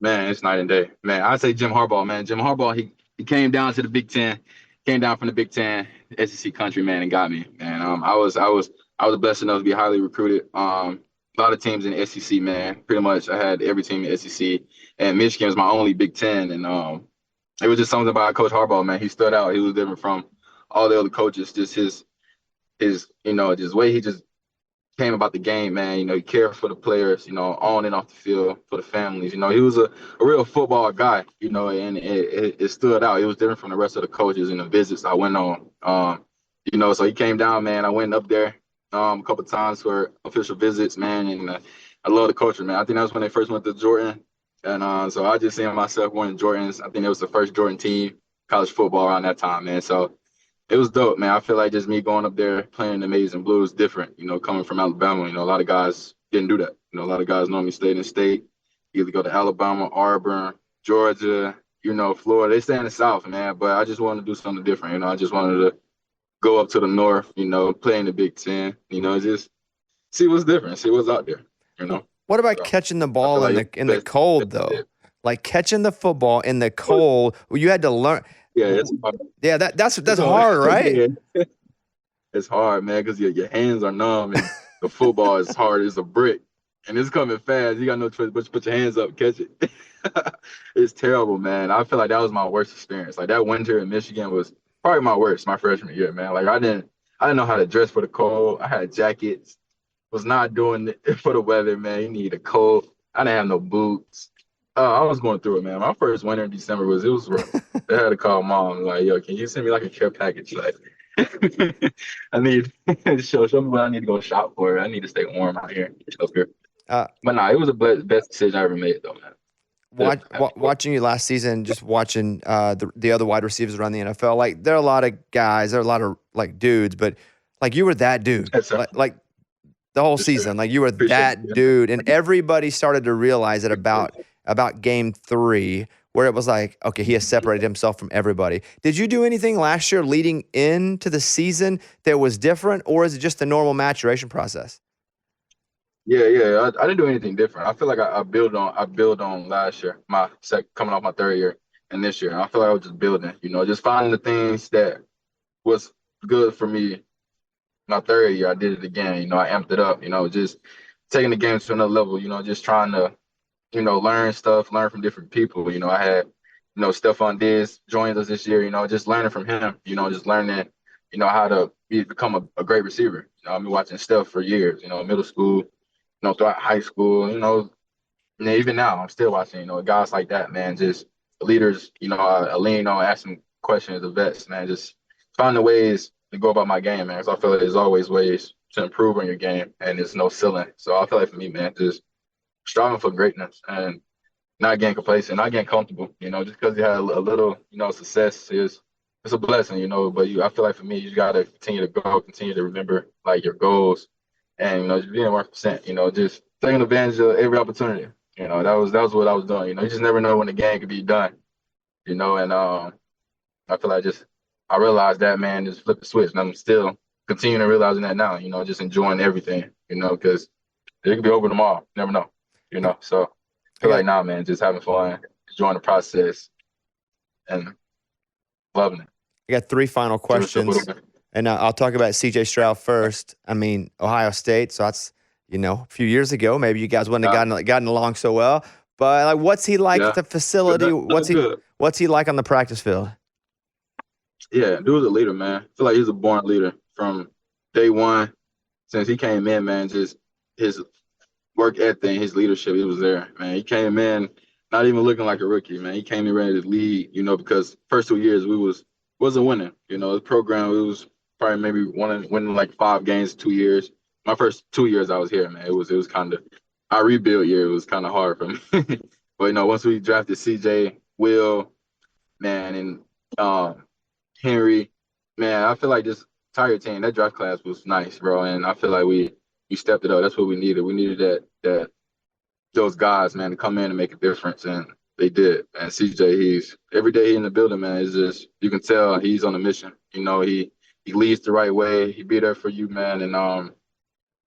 Man, it's night and day. Man, I'd say Jim Harbaugh, man. Jim Harbaugh, he came down to the Big Ten, came down from the Big Ten, SEC country, man, and got me, man. I was blessed enough to be highly recruited. A lot of teams in the SEC, man. Pretty much, I had every team in the SEC, and Michigan was my only Big Ten. And it was just something about Coach Harbaugh, man. He stood out. He was different from all the other coaches. Just his just way he just came about the game, man. He cared for the players, on and off the field, for the families. He was a real football guy, and it stood out. It was different from the rest of the coaches and the visits I went on. So he came down, man. I went up there a couple of times for official visits, man, and I love the culture, man. I think that was when they first went to Jordan, and so I just seen myself wearing Jordans. I think it was the first Jordan team, college football around that time, man. So it was dope, man. I feel like just me going up there playing the Amazing Blue is different, coming from Alabama. A lot of guys didn't do that. A lot of guys normally stayed in state, either go to Alabama, Auburn, Georgia, Florida. They stay in the South, man. But I just wanted to do something different. I just wanted to go up to the North, play in the Big Ten, just see what's different, see what's out there, What about catching the ball in the cold, though? Like catching the football in the cold, you had to learn. Yeah, it's hard. Yeah, that's hard, right? Yeah. It's hard, man, because your hands are numb and the football is hard as a brick. And it's coming fast. You got no choice but to put your hands up, catch it. It's terrible, man. I feel like that was my worst experience. Like that winter in Michigan was probably my worst, my freshman year, man. Like I didn't know how to dress for the cold. I had jackets, was not doing it for the weather, man. You need a coat. I didn't have no boots. I was going through it, man. My first winter in December was rough. I had to call mom, like, yo, can you send me like a care package? Like, I need show me what I need to go shop for. I need to stay warm out here. But nah, it was the best decision I ever made, though, man. Watching you last season, just watching the other wide receivers around the NFL, like there are a lot of guys, there are a lot of like dudes, but like you were that dude, like the whole season, like you were that dude, and everybody started to realize it about game 3, where it was like, okay, he has separated himself from everybody. Did you do anything last year leading into the season that was different, or is it just the normal maturation process? Yeah. I didn't do anything different. I feel like I build on last year, coming off my 3rd year, and this year. And I feel like I was just building, just finding the things that was good for me my third year, I did it again. I amped it up, just taking the game to another level, just trying to, learn stuff, learn from different people. I had, Stephon Diggs joined us this year, just learning from him, just learning, how to become a great receiver. I've been watching Steph for years, middle school, throughout high school, and even now I'm still watching, guys like that, man, just leaders, I lean on, asking questions, the vets, man, just finding ways to go about my game, man. So I feel like there's always ways to improve on your game, and there's no ceiling. So I feel like for me, man, just striving for greatness and not getting complacent, not getting comfortable. Just because you had a little, success is it's a blessing, But I feel like for me, you got to continue to go, continue to remember like your goals, and just being 1%. Just taking advantage of every opportunity. That was what I was doing. You just never know when the game could be done. And I feel like I realized that, man, just flip the switch, and I'm still continuing to realizing that now. Just enjoying everything. Because it could be over tomorrow. You never know. So I feel like now, man, just having fun, enjoying the process, and loving it. I got 3 final questions, and I'll talk about C.J. Stroud first. I mean, Ohio State, so that's, a few years ago. Maybe you guys wouldn't have gotten along so well. But like, what's he like at the facility? What's he like on the practice field? Yeah, dude's a leader, man. I feel like he's a born leader from day one. Since he came in, man, just his work ethic, his leadership, he was there, man. He came in not even looking like a rookie, man. He came in ready to lead, because first 2 years we wasn't winning. The program, it was probably maybe winning like 5 games 2 years. My first 2 years I was here, man, it was kind of our rebuild year. It was kind of hard for me. But once we drafted CJ, Will, man, and Henry, man, I feel like this entire team, that draft class was nice, bro. And I feel like we stepped it up. That's what we needed. We needed those guys, man, to come in and make a difference, and they did. And CJ, he's every day in the building, man. It's just you can tell he's on a mission. He leads the right way. He be there for you, man. And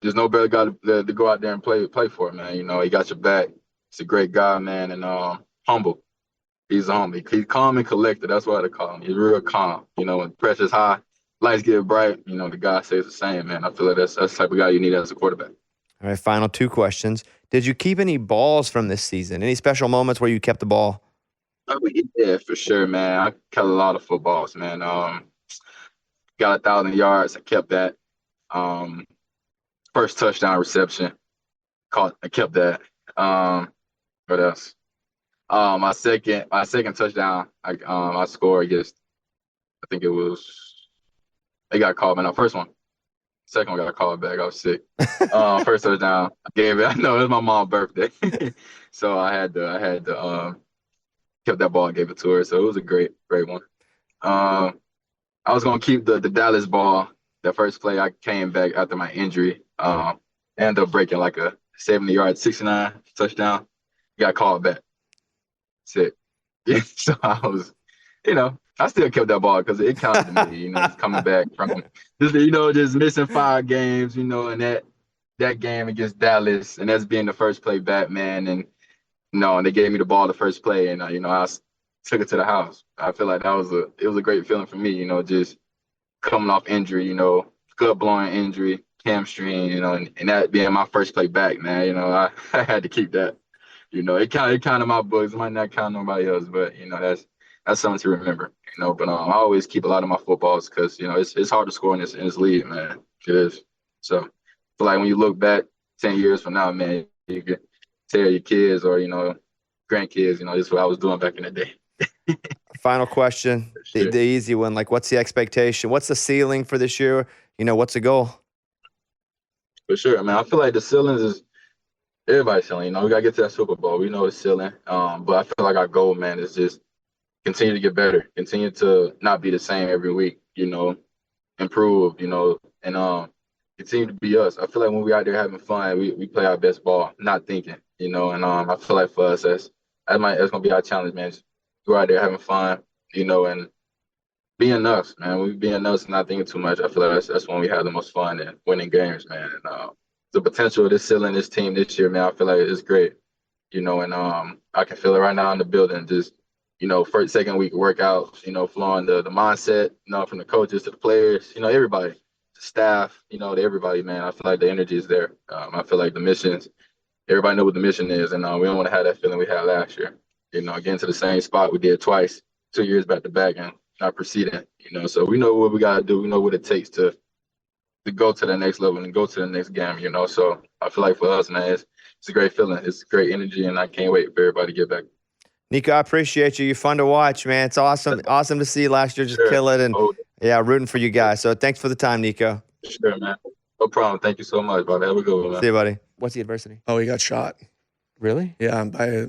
there's no better guy to go out there and play for it, man. He got your back. He's a great guy, man, and humble. He's humble. He's calm and collected. That's what I call him. He's real calm. When pressure's high, lights get bright. The guy stays the same, man. I feel like that's the type of guy you need as a quarterback. All right, final 2 questions. Did you keep any balls from this season? Any special moments where you kept the ball? Yeah, for sure, man. I kept a lot of footballs, man. Got 1,000 yards. I kept that. First touchdown reception. I kept that. What else? My second touchdown, I scored against, I think it was, they got called, man. No, first one. Second one got called back. I was sick. First touchdown, I gave it. I know it was my mom's birthday. So I had to kept that ball and gave it to her. So it was a great one. I was gonna keep the Dallas ball. The first play, I came back after my injury. Ended up breaking like a 70-yard, 69 touchdown. Got called back. Sick. Yeah. So I was, I still kept that ball because it counted to me. Just coming back from just missing 5 games. And that game against Dallas, and that's being the first play back, man. And and they gave me the ball the first play, and I took it to the house. I feel like it was a great feeling for me. Just coming off injury, gut blowing injury, hamstring, and that being my first play back, man. I had to keep that. It counted my books. It might not count nobody else, but that's something to remember. But I always keep a lot of my footballs because it's hard to score in this league, man. It is. So I feel like when you look back 10 years from now, man, you can tell your kids or grandkids, this is what I was doing back in the day. Final question, the easy one. Like, what's the expectation? What's the ceiling for this year? What's the goal? For sure, man. I feel like the ceiling is everybody's ceiling. We gotta get to that Super Bowl. We know the ceiling. But I feel like our goal, man, is just continue to get better, continue to not be the same every week. Improve. And continue to be us. I feel like when we out there having fun, we play our best ball, not thinking. And I feel like for us, that's gonna be our challenge, man. Just go out there having fun, and being us, man. We being us and not thinking too much. I feel like that's when we have the most fun and winning games, man. And the potential of this ceiling, this team this year, man, I feel like it's great. And I can feel it right now in the building. Just first, second week workouts, flowing the mindset, from the coaches to the players, everybody staff, you know, to everybody, man. I feel like the energy is there. I feel like the missions, everybody know what the mission is, and we don't want to have that feeling we had last year. You know, getting to the same spot we did twice, 2 years back to back, and not proceeding. You know, so we know what we got to do. We know what it takes to go to the next level and go to the next game. You know, so I feel like for us, man, it's a great feeling. It's great energy, and I can't wait for everybody to get back. Nico, I appreciate you. You're fun to watch, man. It's awesome. Awesome to see you last year just kill it. And yeah, rooting for you guys. So thanks for the time, Nico. Sure, man. No problem. Thank you so much, buddy. Have a good one, man. See you, buddy. What's the adversity? Oh, he got shot. Really? Yeah, by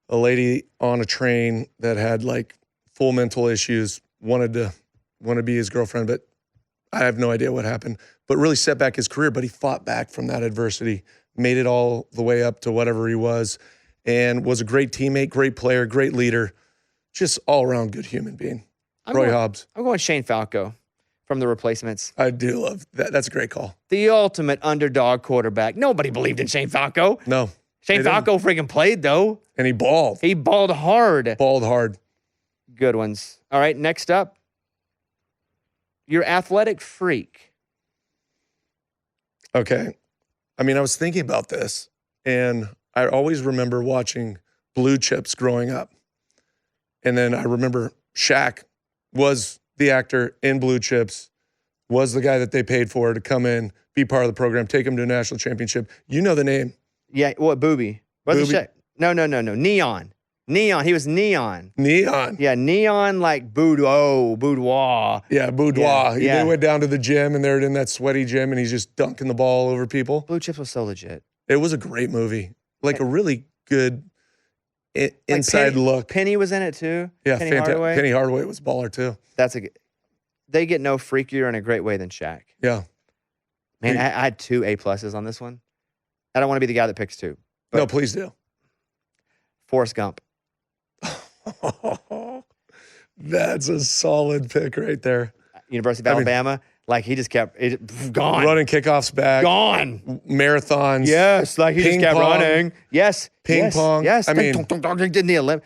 a lady on a train that had like full mental issues, wanted to be his girlfriend, but I have no idea what happened. But really set back his career, but he fought back from that adversity, made it all the way up to whatever he was, and was a great teammate, great player, great leader, just all-around good human being. Roy Hobbs. I'm going Shane Falco from the Replacements. I do love that. That's a great call. The ultimate underdog quarterback. Nobody believed in Shane Falco. No. Shane Falco freaking played, though. And he balled. He balled hard. Balled hard. Good ones. All right, next up, your athletic freak. Okay. I mean, I was thinking about this, and I always remember watching Blue Chips growing up. And then I remember Shaq was the actor in Blue Chips, was the guy that they paid for to come in, be part of the program, take him to a national championship. You know the name. Yeah, what, Booby? Wasn't Booby? Shaq? No. Neon. Neon. He was Neon. Neon. Yeah, Neon like boudoir. Yeah, boudoir. Yeah. They went down to the gym, and they're in that sweaty gym, and he's just dunking the ball over people. Blue Chips was so legit. It was a great movie. Like a really good inside Penny, look. Penny was in it too. Yeah, Penny Hardaway. Penny Hardaway was baller too. They get no freakier in a great way than Shaq. Yeah. Man, I had 2 A+ on this one. I don't want to be the guy that picks 2. No, please do. Forrest Gump. That's a solid pick right there. University of Alabama. Like he just kept gone. Running kickoffs back. Gone. Marathons. Yes, like he just kept running. Yes. Ping pong. Yes. I mean, didn't the Olymp.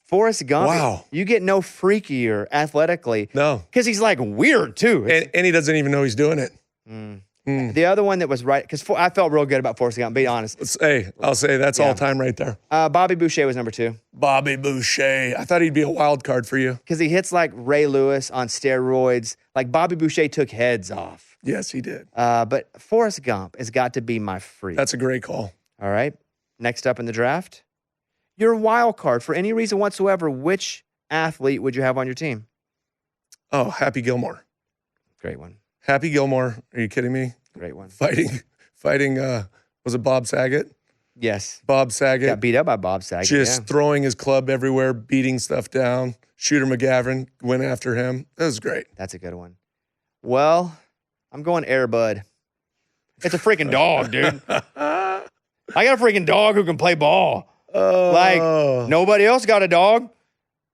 Forrest Gump. Wow. You get no freakier athletically. No. Because he's like weird too. And he doesn't even know he's doing it. The other one that was right, because I felt real good about Forrest Gump, be honest. Hey, I'll say that's all time right there. Bobby Boucher was number 2. Bobby Boucher. I thought he'd be a wild card for you. Because he hits like Ray Lewis on steroids. Like Bobby Boucher took heads off. Yes, he did. But Forrest Gump has got to be my freak. That's a great call. All right. Next up in the draft, your wild card for any reason whatsoever. Which athlete would you have on your team? Oh, Happy Gilmore. Great one. Happy Gilmore. Are you kidding me? Great one. Fighting. Was it Bob Saget? Yes. Bob Saget. Got beat up by Bob Saget. Just throwing his club everywhere, beating stuff down. Shooter McGavin went after him. That was great. That's a good one. Well, I'm going Air Bud. It's a freaking dog, dude. I got a freaking dog who can play ball. Like, nobody else got a dog.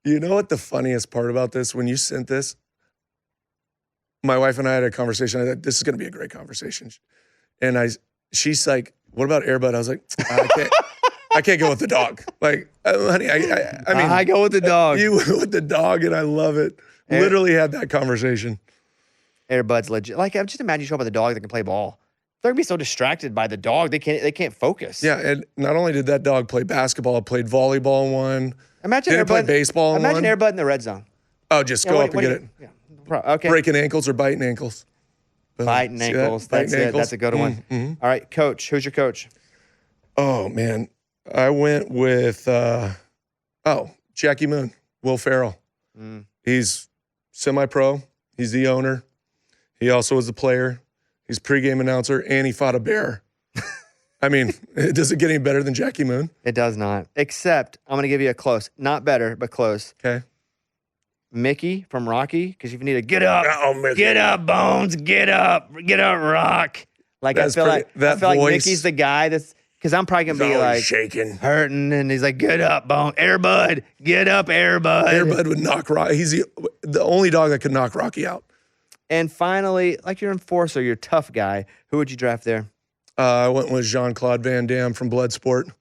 You know what the funniest part about this? When you sent this, my wife and I had a conversation. I thought, this is going to be a great conversation. And she's like, what about Air Bud? I was like, I can't go with the dog. Like, honey, I mean. I go with the dog. You went with the dog, and I love it. Literally had that conversation. Air Bud's legit. Like, just imagine you show up with a dog that can play ball. They're going to be so distracted by the dog, they can't focus. Yeah, and not only did that dog play basketball, played volleyball in one. Imagine Didn't play baseball in one. Imagine Air Bud in the red zone. Oh, just go up and get it. Yeah. Okay. Breaking ankles or biting ankles. Boom. Biting See ankles. that? That's Biting it. ankles. That's a good one. Mm-hmm. All right, coach. Who's your coach? Oh, man. I went with, Jackie Moon, Will Ferrell. He's semi-pro. He's the owner. He also is a player. He's pregame announcer, and he fought a bear. I mean, does it get any better than Jackie Moon? It does not. Except, I'm going to give you a close. Not better, but close. Okay. Mickey from Rocky, because if you need to get up, Mickey. get up, Bones, get up, Rock. Like, I feel like Mickey's the guy that's, because I'm probably going to be like shaking, hurting, and he's like, get up, Bone. Air Bud, get up, Air Bud. Air Bud would knock Rocky. He's the only dog that could knock Rocky out. And finally, like your enforcer, your tough guy, who would you draft there? I went with Jean-Claude Van Damme from Bloodsport.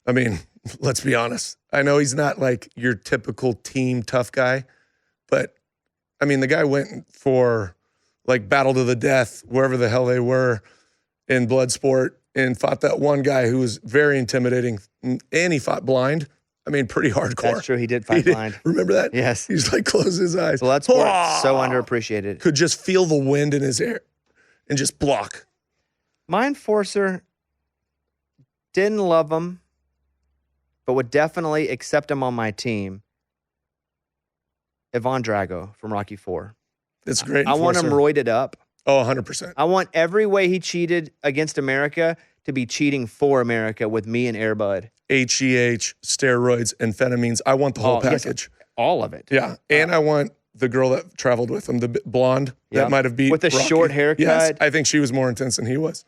I mean, let's be honest. I know he's not like your typical team tough guy, but I mean, the guy went for like battle to the death, wherever the hell they were in blood sport, and fought that one guy who was very intimidating, and he fought blind. I mean, pretty hardcore. That's true. He did fight blind. Remember that? Yes. He's like closed his eyes. Blood sport, so underappreciated. Could just feel the wind in his hair and just block. My enforcer didn't love him, but would definitely accept him on my team. Ivan Drago from Rocky IV. That's great. I want him enforcer. roided up. Oh, 100%. I want every way he cheated against America to be cheating for America with me and Airbud. HGH, steroids, amphetamines. I want the whole Yes, package. all of it. Yeah. And I want the girl that traveled with him, the blonde Yeah. that might have beat With the Rocky. short haircut. Yes, I think she was more intense than he was.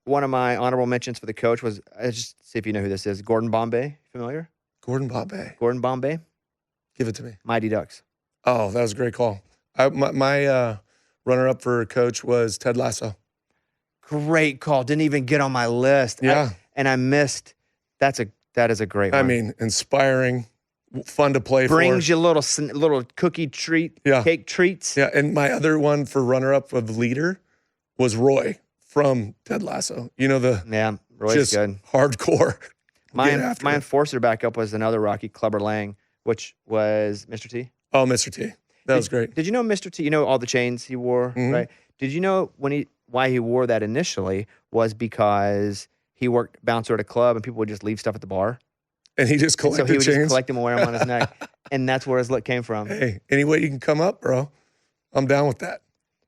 One of my honorable mentions for the coach was, just see if you know who this is, Gordon Bombay. Familiar? Gordon Bombay. Gordon Bombay, Give it to me. Mighty Ducks. Oh, that was a great call. My runner-up for coach was Ted Lasso. Great call. Didn't even get on my list. Yeah. And I missed. That is a great one. I mean, inspiring, fun to play brings for. you little cookie treat, Yeah. cake treats. Yeah, and my other one for runner-up of leader was Roy from Ted Lasso. You know, the Yeah, Roy's just good. hardcore. My get after it. enforcer backup was another Rocky, Clubber Lang, which was Mr. T. Oh, Mr. T. That was great. Did you know Mr. T? You know all the chains he wore, Mhm. right? Did you know why he wore that initially was because he worked bouncer at a club and people would just leave stuff at the bar. And he just So collected he would chains. just collect them and wear them on his neck. And that's where his look came from. Hey, any way you can come up, bro, I'm down with that.